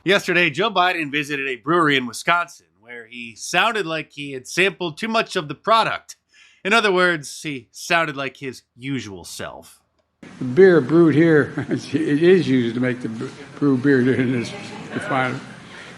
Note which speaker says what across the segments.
Speaker 1: Yesterday, Joe Biden visited a brewery in Wisconsin where he sounded like he had sampled too much of the product. In other words, he sounded like his usual self.
Speaker 2: The beer brewed here, it is used to make the brew beer in this refinery.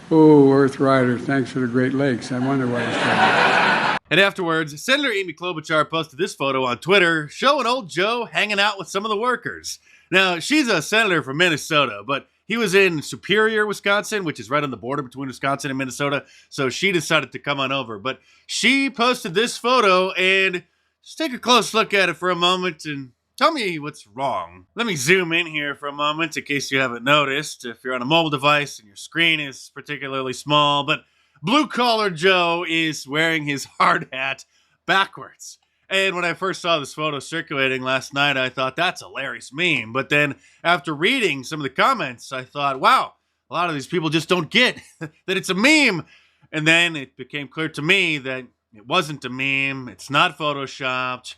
Speaker 2: Oh, Earth Rider, thanks for the Great Lakes. I wonder what it's called.
Speaker 1: And afterwards, Senator Amy Klobuchar posted this photo on Twitter showing old Joe hanging out with some of the workers. Now, she's a senator from Minnesota, but he was in Superior, Wisconsin, which is right on the border between Wisconsin and Minnesota, so she decided to come on over. But she posted this photo, and just take a close look at it for a moment and tell me what's wrong. Let me zoom in here for a moment in case you haven't noticed, if you're on a mobile device and your screen is particularly small, but Blue Collar Joe is wearing his hard hat backwards. And when I first saw this photo circulating last night, I thought, that's a hilarious meme. But then after reading some of the comments, I thought, wow, a lot of these people just don't get that it's a meme. And then it became clear to me that it wasn't a meme. It's not photoshopped.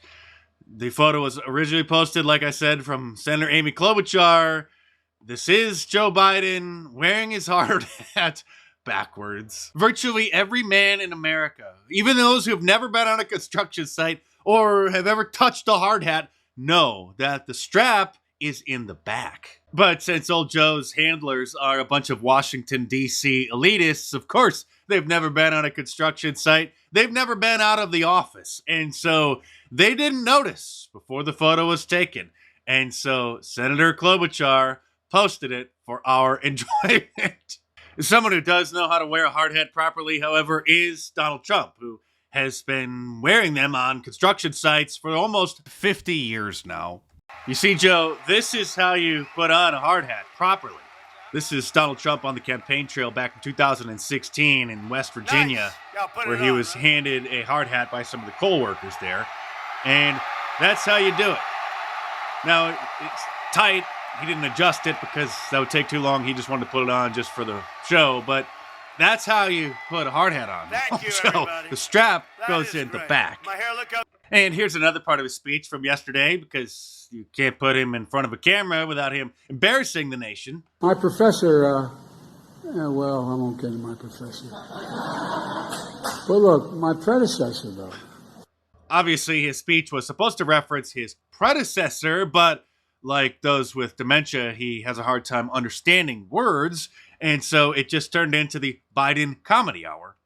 Speaker 1: The photo was originally posted, like I said, from Senator Amy Klobuchar. This is Joe Biden wearing his hard hat backwards. Virtually every man in America, even those who have never been on a construction site or have ever touched a hard hat, know that the strap is in the back. But since old Joe's handlers are a bunch of Washington, D.C. elitists, of course, they've never been on a construction site. They've never been out of the office. And so they didn't notice before the photo was taken. And so Senator Klobuchar posted it for our enjoyment. Someone who does know how to wear a hard hat properly, however, is Donald Trump, who has been wearing them on construction sites for almost 50 years now. You see, Joe, this is how you put on a hard hat properly. This is Donald Trump on the campaign trail back in 2016 in West Virginia, where he was handed a hard hat by some of the coal workers there. And that's how you do it. Now, it's tight. He didn't adjust it because that would take too long. He just wanted to put it on just for the show. But that's how you put a hard hat on.
Speaker 3: Thank you,
Speaker 1: so
Speaker 3: everybody.
Speaker 1: The strap
Speaker 3: That
Speaker 1: goes
Speaker 3: is
Speaker 1: in the
Speaker 3: great.
Speaker 1: back.
Speaker 3: My hair look up.
Speaker 1: And here's another part of his speech from yesterday, because you can't put him in front of a camera without him embarrassing the nation.
Speaker 2: My professor, well, I won't get into my professor. Well, look, my predecessor, though.
Speaker 1: Obviously, his speech was supposed to reference his predecessor, but like those with dementia, he has a hard time understanding words, and so it just turned into the Biden Comedy Hour.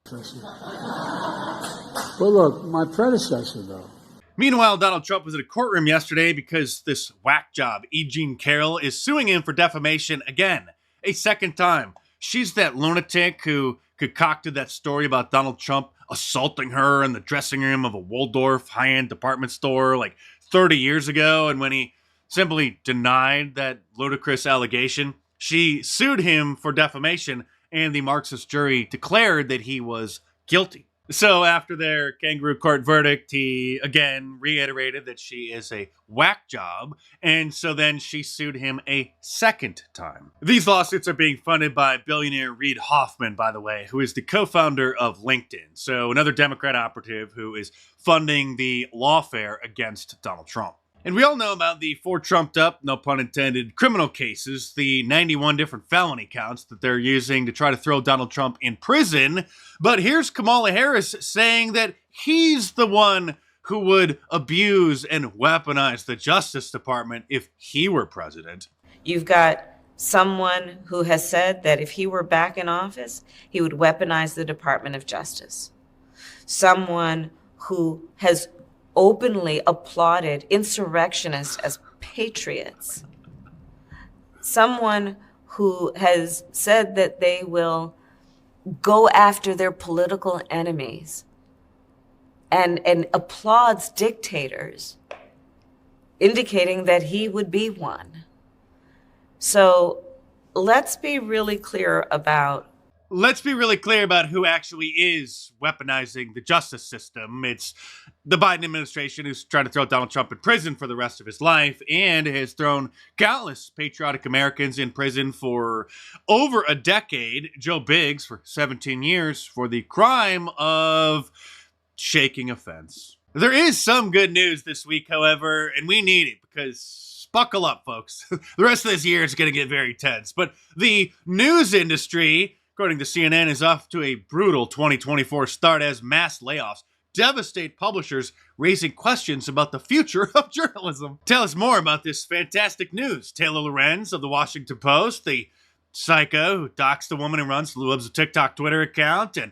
Speaker 2: Well, look, my predecessor, though.
Speaker 1: Meanwhile, Donald Trump was at a courtroom yesterday because this whack job, EEG Carrol, is suing him for defamation again, a second time. She's that lunatic who concocted that story about Donald Trump assaulting her in the dressing room of a Waldorf high-end department store like 30 years ago, and when he simply denied that ludicrous allegation, she sued him for defamation, and the Marxist jury declared that he was guilty. So after their kangaroo court verdict, he again reiterated that she is a whack job, and so then she sued him a second time. These lawsuits are being funded by billionaire Reid Hoffman, by the way, who is the co-founder of LinkedIn, so another Democrat operative who is funding the lawfare against Donald Trump. And we all know about the 4 trumped up, no pun intended, criminal cases, the 91 different felony counts that they're using to try to throw Donald Trump in prison. But here's Cala Harris saying that he's the one who would abuse and weaponize the Justice Department if he were president.
Speaker 4: You've got someone who has said that if he were back in office, he would weaponize the Department of Justice. Someone who has openly applauded insurrectionists as patriots. Someone who has said that they will go after their political enemies and applauds dictators, indicating that he would be one. So let's be really clear about
Speaker 1: who actually is weaponizing the justice system. It's the Biden administration who's trying to throw Donald Trump in prison for the rest of his life and has thrown countless patriotic Americans in prison for over a decade. Joe Biggs for 17 years for the crime of shaking a fence. There is some good news this week, however, and we need it because buckle up, folks. The rest of this year is going to get very tense. But the news industry, according to CNN, is off to a brutal 2024 start as mass layoffs devastate publishers, raising questions about the future of journalism. Tell us more about this fantastic news. Taylor Lorenz of the Washington Post, the psycho who doxed a woman and runs Lueb's TikTok Twitter account and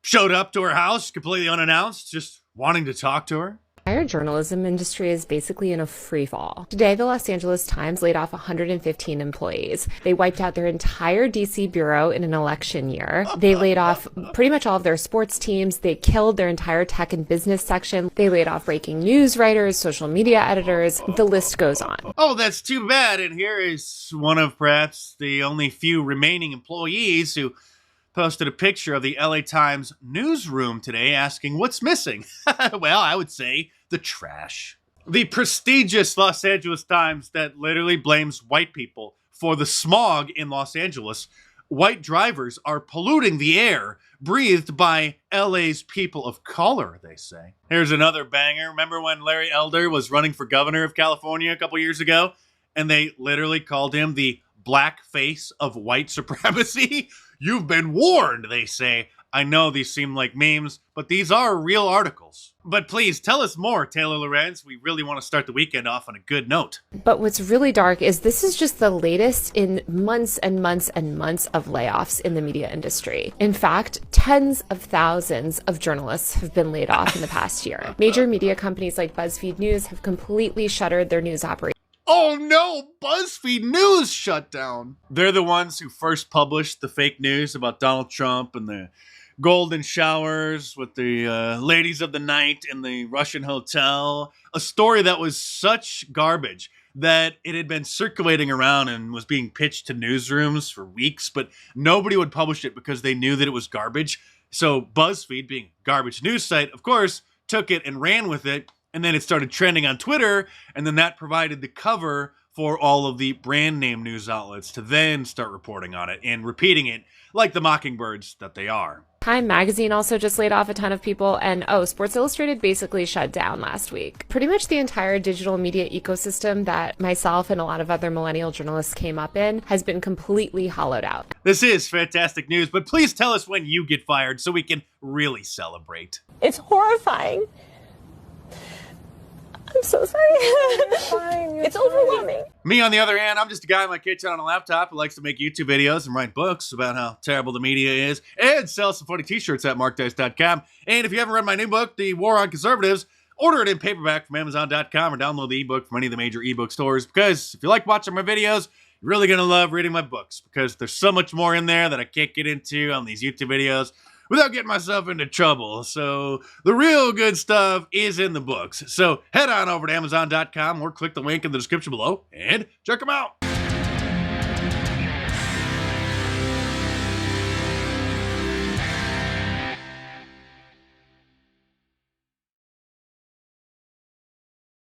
Speaker 1: showed up to her house completely unannounced, just wanting to talk to her.
Speaker 3: The entire journalism industry is basically in a free fall. Today, the Los Angeles Times laid off 115 employees. They wiped out their entire DC bureau in an election year. They laid off pretty much all of their sports teams. They killed their entire tech and business section. They laid off breaking news writers, social media editors. The list goes on.
Speaker 1: Oh, that's too bad. And here is one of perhaps the only few remaining employees who posted a picture of the LA Times newsroom today asking what's missing. Well, I would say the trash. The prestigious Los Angeles Times that literally blames white people for the smog in Los Angeles. White drivers are polluting the air breathed by LA's people of color, they say. Here's another banger. Remember when Larry Elder was running for governor of California a couple years ago? And they literally called him the black face of white supremacy? You've been warned, they say. I know these seem like memes, but these are real articles. But please, tell us more, Taylor Lorenz. We really want to start the weekend off on a good note.
Speaker 3: But what's really dark is this is just the latest in months and months and months of layoffs in the media industry. In fact, tens of thousands of journalists have been laid off in the past year. Major media companies like BuzzFeed News have completely shuttered their news operations.
Speaker 1: Oh no, BuzzFeed News shut down. They're the ones who first published the fake news about Donald Trump and the golden showers with the ladies of the night in the Russian hotel. A story that was such garbage that it had been circulating around and was being pitched to newsrooms for weeks, but nobody would publish it because they knew that it was garbage. So BuzzFeed, being a garbage news site, of course, took it and ran with it. And then it started trending on Twitter, and then that provided the cover for all of the brand name news outlets to then start reporting on it and repeating it like the mockingbirds that they are.
Speaker 3: Time Magazine also just laid off a ton of people, and Sports Illustrated basically shut down last week. Pretty much the entire digital media ecosystem that myself and a lot of other millennial journalists came up in has been completely hollowed out.
Speaker 1: This is fantastic news, but please tell us when you get fired so we can really celebrate.
Speaker 5: It's horrifying. I'm so sorry. It's overwhelming.
Speaker 1: Me, on the other hand, I'm just a guy in my kitchen on a laptop who likes to make YouTube videos and write books about how terrible the media is and sell some funny t-shirts at markdice.com. And if you haven't read my new book, The War on Conservatives, order it in paperback from Amazon.com or download the ebook from any of the major ebook stores, because if you like watching my videos, you're really going to love reading my books, because there's so much more in there that I can't get into on these YouTube videos without getting myself into trouble. So the real good stuff is in the books. So head on over to Amazon.com or click the link in the description below and check them out.